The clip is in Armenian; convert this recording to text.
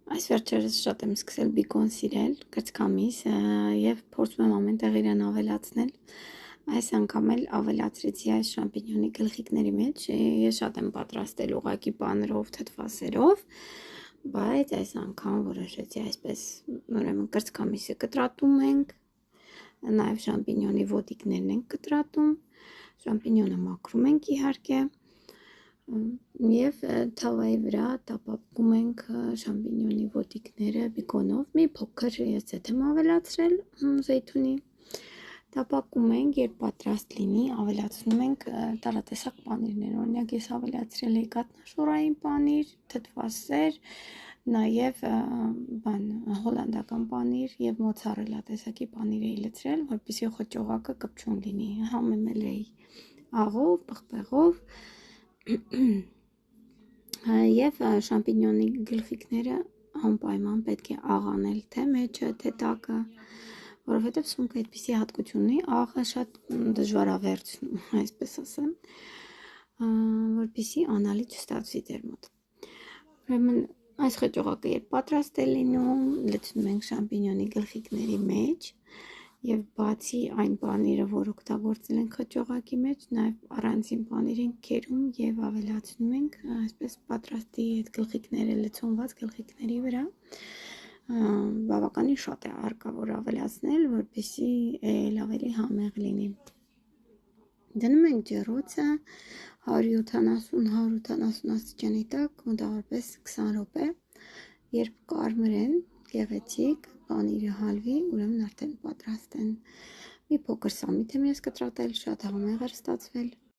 Այս վերջերս շատ եմ սկսել բիկոն սիրել, կրծքամիս եւ փորձում եմ ամենտեղ իրան ավելացնել։ Այս անգամ էլ ավելացրեցի այս շամպինյոնի գլխիկների մեջ։ Ես շատ եմ պատրաստել ուղղակի պանրով, թթվասերով, բայց այս անգամ որոշեցի այսպես, ուրեմն կրծքամիսը կտրատում ենք, նաեւ շամպինյոնի ոտիկներն ենք կտրատում, շամպինյոնը մաքրում ենք իհարկե։ Եվ թավայի վրա տապակում ենք շամպինյոնի ոտիկները բիկոնով, մի փոքր ես ձեթ եմ ավելացրել զեյթունի, տապակում ենք, երբ պատրաստ լինի, ավելացնում ենք տարատեսակ պանիրներ, օրինակ ես ավելացրել էի կաթնաշոռային պանիր, թթվասեր, նաև հոլանդական պանիր եւ մոցարելա տեսակի պանիր էի լցրել, որպեսզի խոճողակը կպչուն լինի, համեմել էի աղով, պղպեղով Եվ շամպինյոնի գլխիկները անպայման պետք է աղանել թե մեջը, թե տակը, որովհետև սունկը այդպիսի հատկություն ունի, աղը շատ դժվար է վերցնում, այսպես ասեմ, որպեսզի անալի չստացվի ձեր մոտ։ Ուրեմն այս խոճողակը երբ պատրաստ է լինում, լցնում ենք շամպինյոնի գլխիկների մեջ եւ բացի այն պանիրը, որ օգտագործել ենք խոճողակի մեջ, նաեւ առանձին պանիր ենք կերում եւ ավելացնում ենք, այսպես պատրաստի այդ գլխիկները լցոնված գլխիկների վրա։ Բավականին շատ է արկա որ ավելացնել, որպեսզի էլ ավելի համեղ լինի։ Դնում ենք ջեռոցը 170-180 աստիճանի տակ, մոտավորապես 20 րոպե, երբ կարմրեն, գեղեցիկ, պանիրը հալվի, ուրեմն արդեն պատրաստ են։ Մի փոքր սամիթ եմ ես կտրատել, շատ համեղ էր ստացվել։